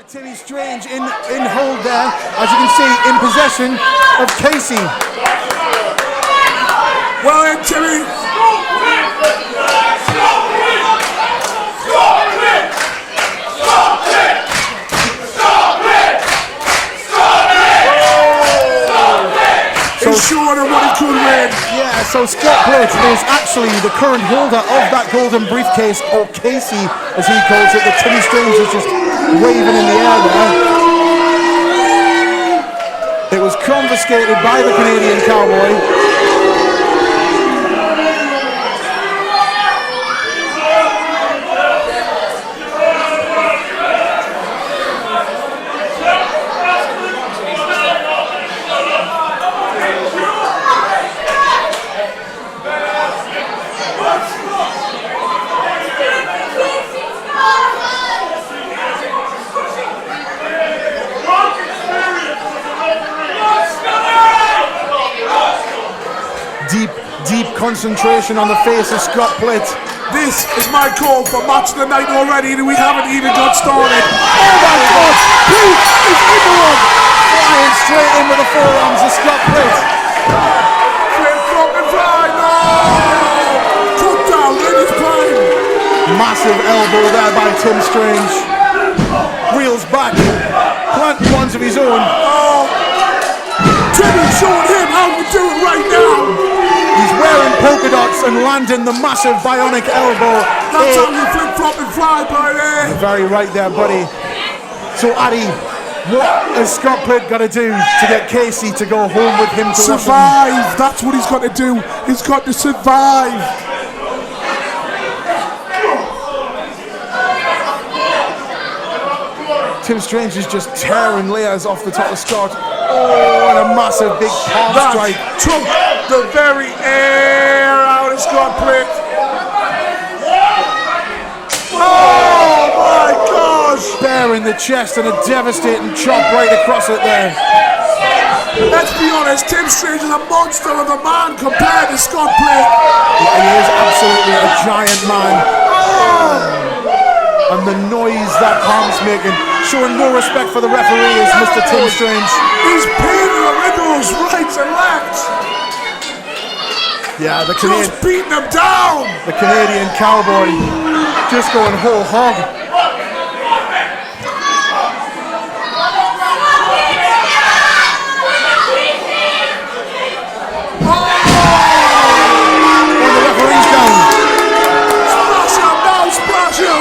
Timmy Strange in hold there, as you can see, in possession of Casey. Well then, Timmy. He's short of what he could win. Yeah, so Scott Plitt is actually the current holder of that golden briefcase, or Casey as he calls it. The Timmy Strange is just waving in the air there. It was confiscated by the Canadian Cowboy. Deep concentration on the face of Scott Plitt. This is my call for match of the night already, and we haven't even got started. Oh my God! Plitt is in the one! Flying straight in with the forearms of Scott Plitt. Flip, flop and fly, no! Cut down in his prime. Massive elbow there by Tim Strange. Reels back, planting ones of his own. Oh, Timmy showing him how to do it right now. He's wearing polka dots and landing the massive bionic elbow. That's how you flip, flop and fly, buddy. Very right there, buddy. So, Addy, what has Scott Plitt got to do to get Casey to go home with him to survive? Washington? That's what he's got to do. He's got to survive. Tim Strange is just tearing layers off the top of Scott. Oh, and a massive big palm strike. Took the very air out of Scott Plitt. Oh my gosh! Bare in the chest and a devastating chop right across it there. Let's be honest, Tim Strange is a monster of a man compared to Scott Plitt. He is absolutely a giant man. Oh. And the noise that palm's making, showing no respect for the referee, is Mr. Tim Strange. He's pinning the wriggles right and left. Yeah, just beating him down. The Canadian Cowboy just going whole hog. And the referee's down. Splash him now, splash him.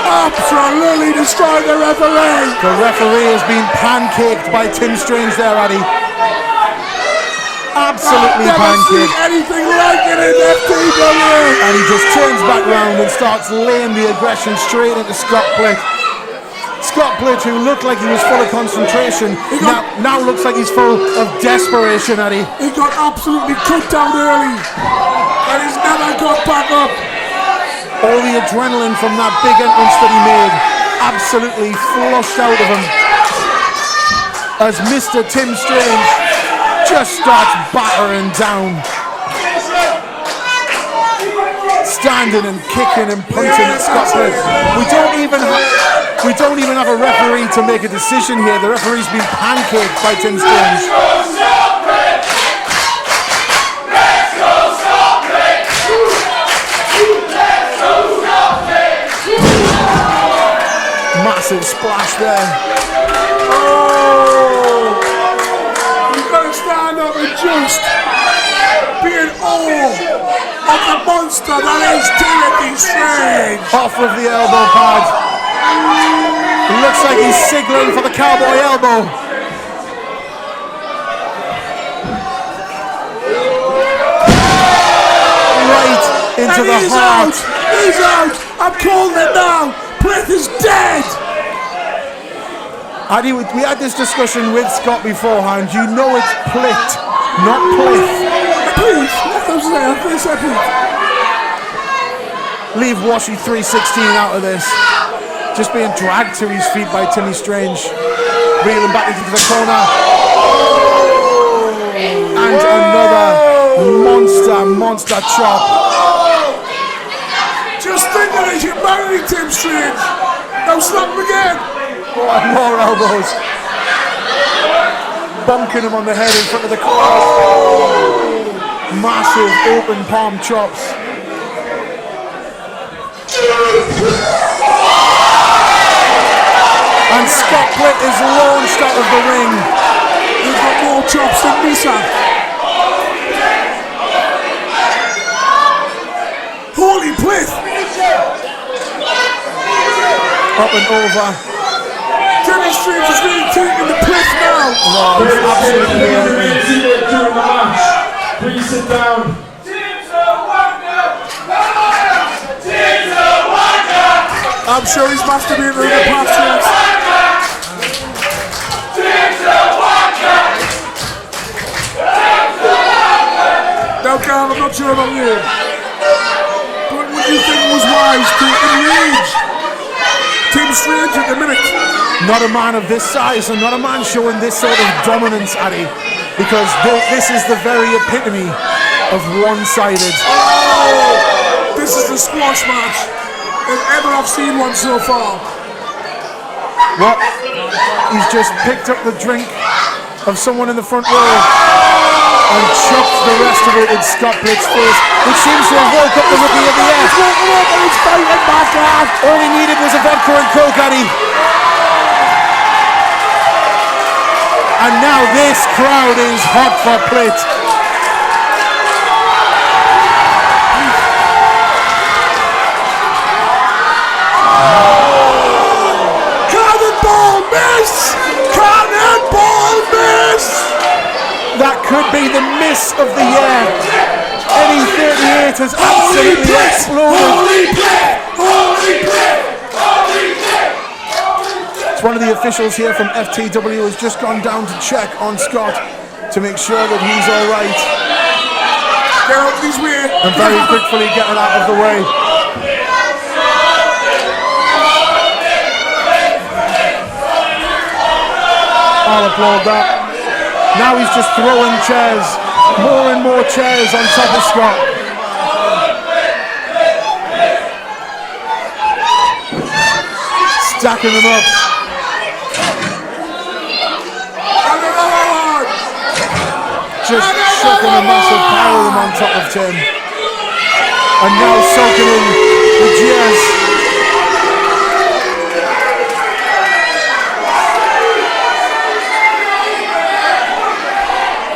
Absolutely destroyed the referee. The referee has been pancaked by Tim Strange there, Addy. Absolutely I've never pancaked. seen anything like it in FTW. And he just turns back round and starts laying the aggression straight into Scott Plitt. Scott Plitt, who looked like he was full of concentration, now looks like he's full of desperation, Addy. He got absolutely cut down early, and he's never got back up. All the adrenaline from that big entrance that he made absolutely flushed out of him as Mr. Tim Strange just starts battering down, standing and kicking and punching at Scott Plitt. We don't even have a referee to make a decision here. The referee's been pancaked by Tim Strange. Massive splash there. Oh! You've got to stand up and just be in awe of the monster that is Timothy Strange. Off with the elbow pad. It looks like he's signaling for the cowboy elbow. Right into the heart. He's out. I'm calling it now. Plitt is dead! Addy, we had this discussion with Scott beforehand. You know it's Plitt, not Plitt. Please, let them say Plitt. Leave Washy 316 out of this. Just being dragged to his feet by Timmy Strange. Reeling back into the corner. And another monster chop. That is humanity, Tim Strange. Now slap him again. Oh, and more elbows. Bonking him on the head in front of the crowd. Massive open palm chops. And Scott Plitt is launched out of the ring. He's got more chops than Misa. Holy Plitt! Up and over. Jimmy Strange is really taking the Plitt now. Oh, he's absolutely during the match. Please sit down. I'm sure he's masturbating in the past. Now, Carl, I'm not sure about you, but would you think it was wise to enrage Tim Strange at the minute? not a man of this size and not a man showing this sort of dominance, Addy, because this is the very epitome of one-sided. Oh, this is the squash match if ever I've seen one so far. What? He's just picked up the drink of someone in the front row and chucked the rest of it in Scott Plitt's face, which seems to have woke up the Rookie of the Year. He's walking up and he's fighting back, lad. All he needed was a vodka and coke, Addy. And now this crowd is hot for Plitt. Cannonball miss! Cannonball miss! That could be the miss of the year. Eddie 38 has absolutely exploded. Holy Plitt! Holy Plitt! Holy Plitt! It's one of the officials here from FTW has just gone down to check on Scott to make sure that he's all right. Get out of his way. And very quickly getting out of the way. I'll applaud that. Now he's just throwing chairs, more and more chairs on top of Scott. Stacking them up. Just chucking a massive pile of them on top of Tim. And now soaking in the cheers.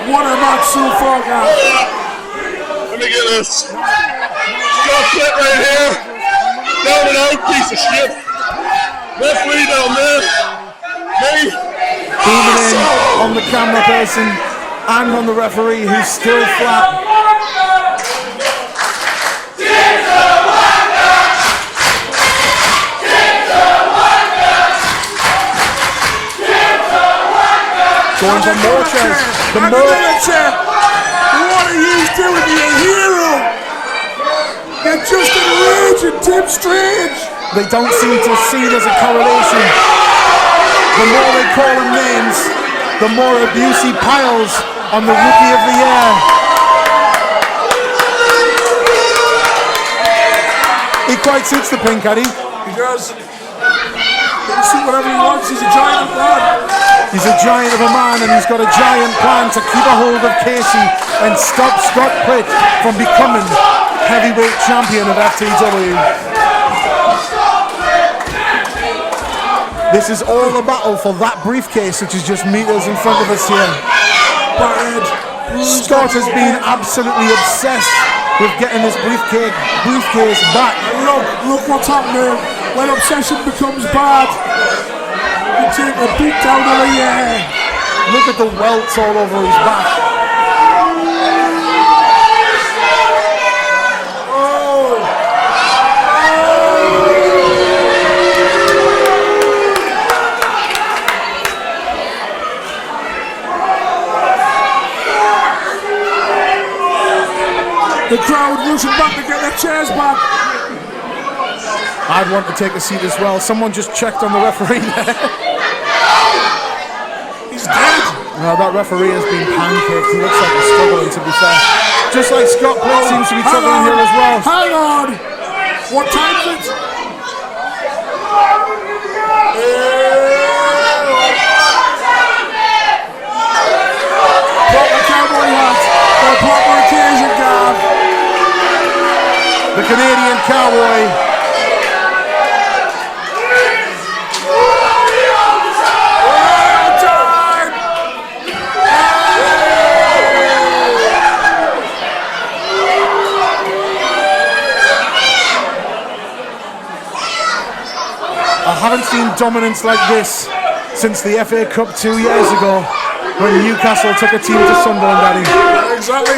What a match so far, guys. Let me get this. Scott Plitt right here. Down and out, piece of shit. Referee down there. Me. Beaming in on the camera person and on the referee who's still flat. Going for more chairs. The more what are you doing, you hero? You're just enraging Tim Strange. they don't seem to see there's a correlation. The more they call him names, the more abuse he piles on the Rookie of the Year. He quite suits the pink, Eddie. He does. He can see whatever he wants. He's a giant man. He's a giant of a man, and he's got a giant plan to keep a hold of Casey and stop Scott Plitt from becoming heavyweight champion of FTW. This is all a battle for that briefcase, which is just meters in front of us here. Scott has been absolutely obsessed with getting this briefcase back. Look what's happening when obsession becomes bad. You take a beatdown of the year. Look at the welts all over his back. The crowd rushing back to get their chairs back. I'd want to take a seat as well. Someone just checked on the referee there. He's dead. No, that referee has been pancaked. He looks like he's struggling, to be fair. Just like Scott Plitt seems to be struggling here as well. Hang on. What time is it? Proper cowboy hat for a proper occasion, Gav. The Canadian cowboy. I haven't seen dominance like this since the FA Cup 2 years ago when Newcastle took a team to Sunderland, Daddy. Exactly.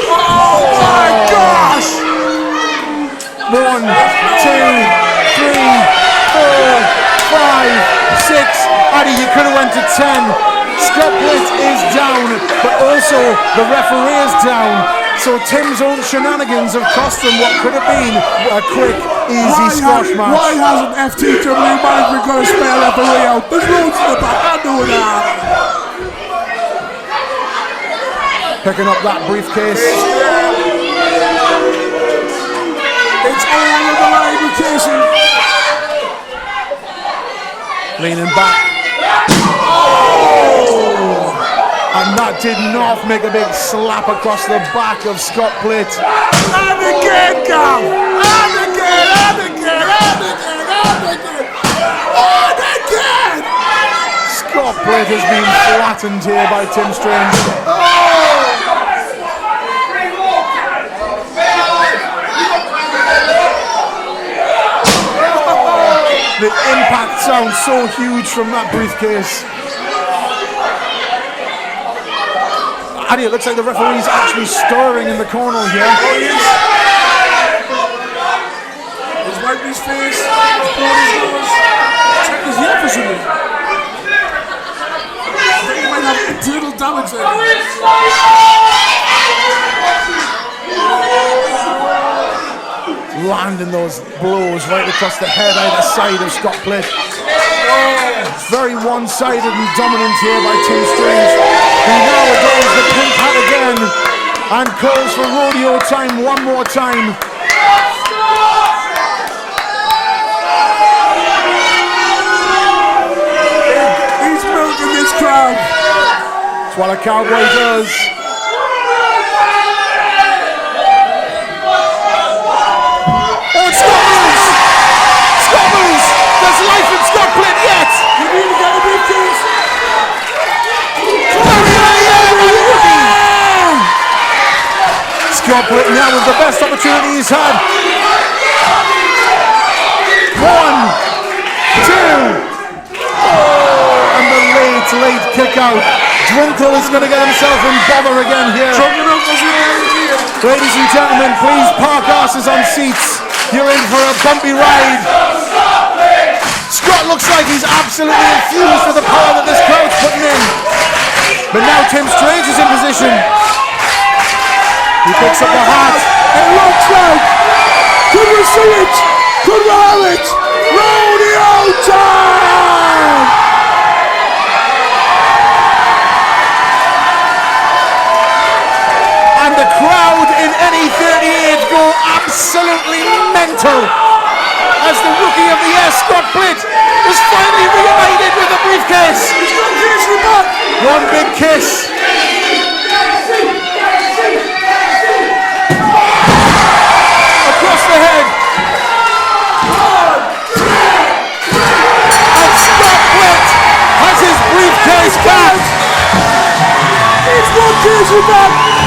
Oh my gosh! 1, 2, 3, 4, 5, 6. Addy, you could have went to 10. Scott Plitt is down, but also the referee is down. So Tim's own shenanigans have cost him what could have been a quick, easy squash match. Why hasn't FTW management got a spare referee out? There's loads in the back, I know that. Picking up that briefcase. It's all on the line with Casey. Leaning back. And that did not make a big slap across the back of Scott Plitt. And again, Gal! And again, and again, and again, and again! And again! Scott Plitt has been flattened here by Tim Strange. The impact sounds so huge from that briefcase. Addy, it looks like the referee's actually stirring in the corner here. Oh, yes. He's wiped his face, he's blown his nose, checked his ear for something. I think he might have internal damage there. Landing those blows right across the head either side of Scott Plitt. It's very one-sided and dominant here by Tim Strange. He now adores the pink hat again and calls for rodeo time one more time. He's milking this crowd. That's what a cowboy does. There's life in Scott Plitt yet! You need to get a briefcase. Scott Plitt now with the best opportunity he's had. 1, 2. Oh, and the late kick out. Drinkle is going to get himself in bother again here. Ladies and gentlemen, please park asses on seats. You're in for a bumpy ride. Scott looks like he's absolutely infused with the power that this crowd's putting in. But now Tim Strange is in position. He picks up the hat. It looks like, could we see it? Could we have it? Rodeo time! And the crowd in any 38 go absolutely mental as the rookie of the year, Scott Plitt, is finally reunited with the briefcase. He's got Casey back! One big kiss. Across the head. And Scott Plitt has his briefcase back. He's got Casey back!